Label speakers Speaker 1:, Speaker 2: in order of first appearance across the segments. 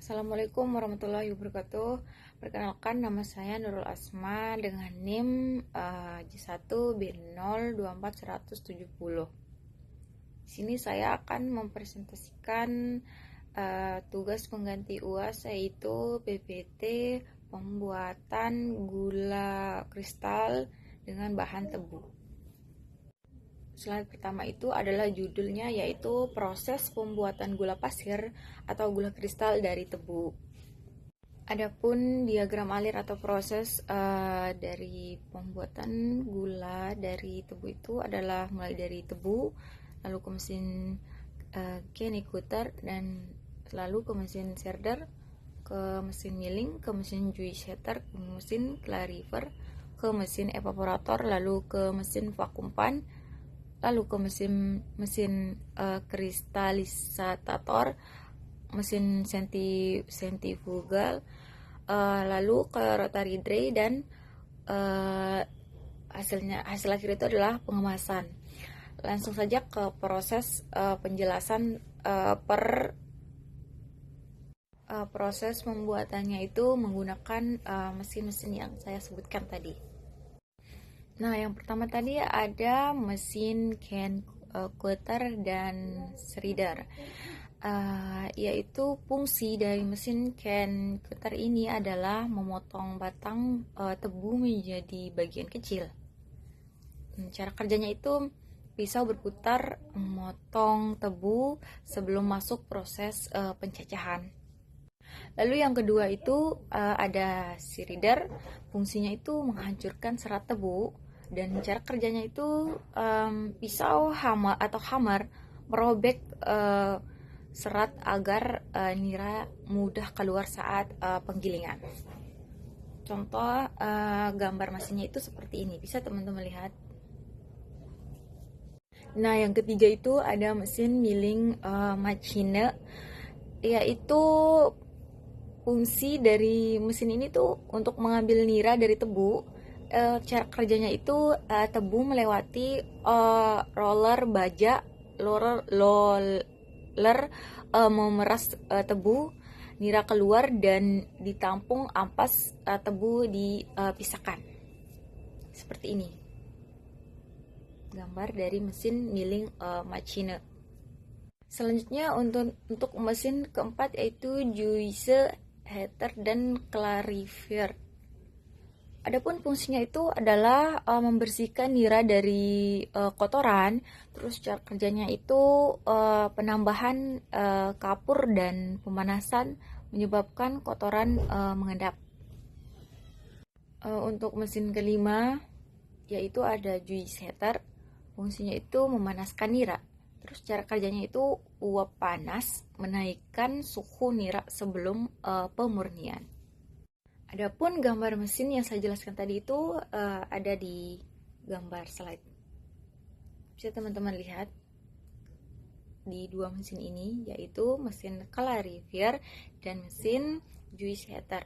Speaker 1: Assalamualaikum warahmatullahi wabarakatuh. Perkenalkan, nama saya Nurul Asma dengan NIM J1B024170. Di sini saya akan mempresentasikan tugas pengganti UAS, yaitu PPT pembuatan gula kristal dengan bahan tebu. Slide pertama itu adalah judulnya, yaitu proses pembuatan gula pasir atau gula kristal dari tebu. Adapun diagram alir atau proses dari pembuatan gula dari tebu itu adalah mulai dari tebu, lalu ke mesin Kenny-Cutter, dan lalu ke mesin Sherder, ke mesin milling, ke mesin juice setter, ke mesin clariver, ke mesin evaporator, lalu ke mesin vacuum pan, lalu ke mesin kristalisator, mesin sentrifugal, lalu ke rotary dry, dan hasil akhir itu adalah pengemasan. Langsung saja ke proses penjelasan proses pembuatannya itu menggunakan mesin-mesin yang saya sebutkan tadi. Nah, yang pertama tadi ada mesin Kenny-Cutter dan Shredder. Yaitu fungsi dari mesin Kenny-Cutter ini adalah memotong batang tebu menjadi bagian kecil. Cara kerjanya itu pisau berputar memotong tebu sebelum masuk proses pencacahan. Lalu yang kedua itu ada Shredder. Fungsinya itu menghancurkan serat tebu, dan cara kerjanya itu pisau hammer merobek serat agar nira mudah keluar saat penggilingan. Contoh gambar mesinnya itu seperti ini, bisa teman-teman lihat. Nah, yang ketiga itu ada mesin milling machine, yaitu fungsi dari mesin ini tuh untuk mengambil nira dari tebu. Cara kerjanya itu tebu melewati roller baja, memeras tebu, nira keluar, dan ditampung ampas tebu dipisahkan. Seperti ini gambar dari mesin milling machine. Selanjutnya untuk mesin keempat yaitu juice setter dan clariver. Adapun fungsinya itu adalah membersihkan nira dari kotoran. Terus cara kerjanya itu penambahan kapur dan pemanasan menyebabkan kotoran mengendap. Untuk mesin kelima yaitu ada juice setter. Fungsinya itu memanaskan nira. Terus cara kerjanya itu uap panas menaikkan suhu nira sebelum pemurnian. Adapun gambar mesin yang saya jelaskan tadi itu ada di gambar slide. Bisa teman-teman lihat di dua mesin ini, yaitu mesin clariver dan mesin juice setter.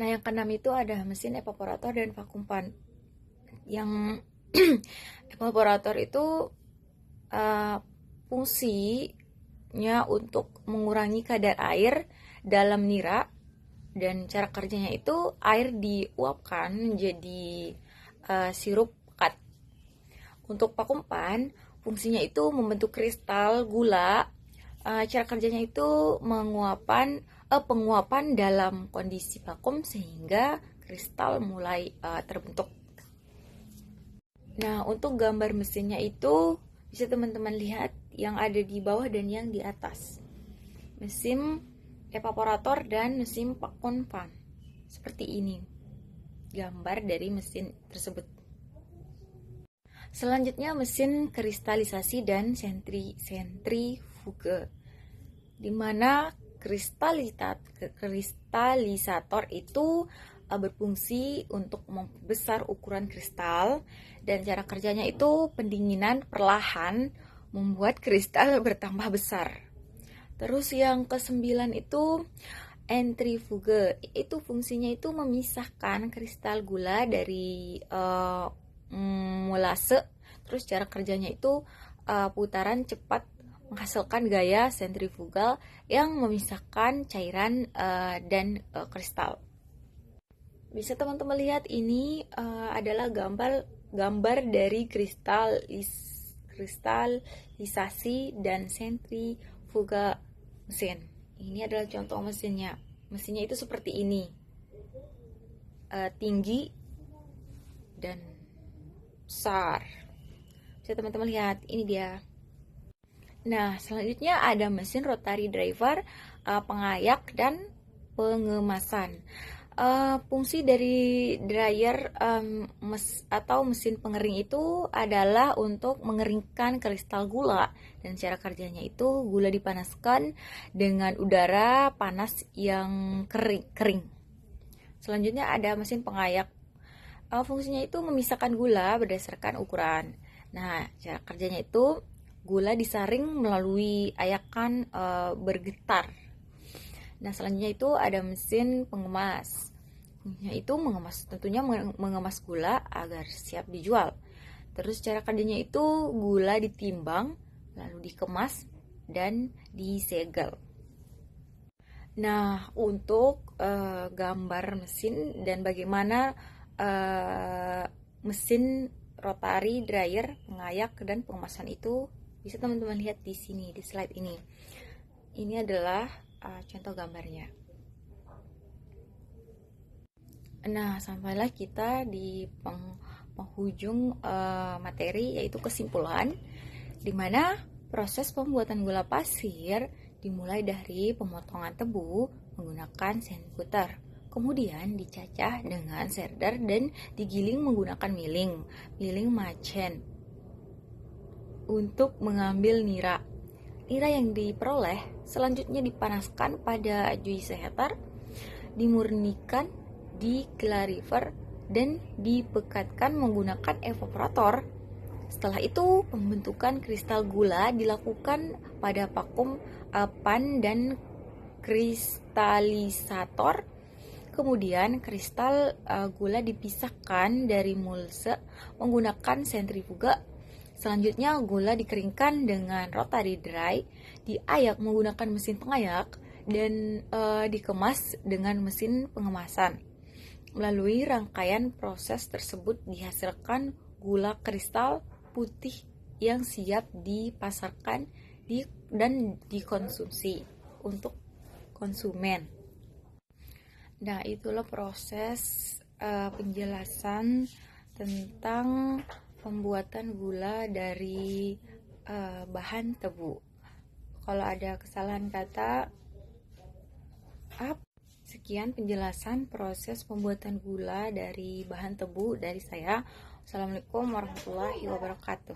Speaker 1: Nah, yang keenam itu ada mesin evaporator dan vacuum pan. Yang evaporator itu fungsinya untuk mengurangi kadar air dalam nira, dan cara kerjanya itu air diuapkan menjadi sirup pekat. Untuk vacuum pan, fungsinya itu membentuk kristal gula. Cara kerjanya itu penguapan dalam kondisi vakum sehingga kristal mulai terbentuk. Nah, untuk gambar mesinnya itu bisa teman-teman lihat yang ada di bawah dan yang di atas. Mesin evaporator dan mesin vacuum pan. Seperti ini gambar dari mesin tersebut. Selanjutnya mesin kristalisasi dan sentrifuge, di mana kristalisator itu berfungsi untuk membesar ukuran kristal, dan cara kerjanya itu pendinginan perlahan membuat kristal bertambah besar. Terus yang ke-9 itu centrifuge. Itu fungsinya itu memisahkan kristal gula dari molase. Terus cara kerjanya itu putaran cepat menghasilkan gaya sentrifugal yang memisahkan cairan dan kristal. Bisa teman-teman lihat ini adalah gambar dari kristalisasi dan sentrifuga mesin. Ini adalah contoh mesinnya. Mesinnya itu seperti ini, tinggi dan besar. Bisa teman-teman lihat, ini dia. Nah, selanjutnya ada mesin rotary driver, pengayak dan pengemasan. Fungsi dari dryer atau mesin pengering itu adalah untuk mengeringkan kristal gula, dan cara kerjanya itu gula dipanaskan dengan udara panas yang kering. Selanjutnya ada mesin pengayak. Fungsinya itu memisahkan gula berdasarkan ukuran. Nah, cara kerjanya itu gula disaring melalui ayakan bergetar. Nah, selanjutnya itu ada mesin pengemas. Yaitu tentunya mengemas gula agar siap dijual. Terus cara kerjanya itu gula ditimbang, lalu dikemas dan disegel. Nah, untuk gambar mesin dan bagaimana mesin rotary dryer, pengayak dan pengemasan itu bisa teman-teman lihat di sini, di slide ini. Ini adalah contoh gambarnya. Nah, sampailah kita di penghujung materi, yaitu kesimpulan, di mana proses pembuatan gula pasir dimulai dari pemotongan tebu menggunakan sandputer, kemudian dicacah dengan serder dan digiling menggunakan miling machen untuk mengambil nira. Nira yang diperoleh selanjutnya dipanaskan pada juice heater, dimurnikan di clarifier dan dipekatkan menggunakan evaporator. Setelah itu, pembentukan kristal gula dilakukan pada vakum pan dan kristalisator. Kemudian kristal gula dipisahkan dari mulse menggunakan sentrifuga. Selanjutnya gula dikeringkan dengan rotary dry, diayak menggunakan mesin pengayak, dan dikemas dengan mesin pengemasan. Melalui rangkaian proses tersebut dihasilkan gula kristal putih yang siap dipasarkan dan dikonsumsi untuk konsumen. Nah, itulah proses penjelasan tentang pembuatan gula dari bahan tebu. Kalau ada kesalahan kata, sekian penjelasan proses pembuatan gula dari bahan tebu dari saya. Assalamualaikum warahmatullahi wabarakatuh.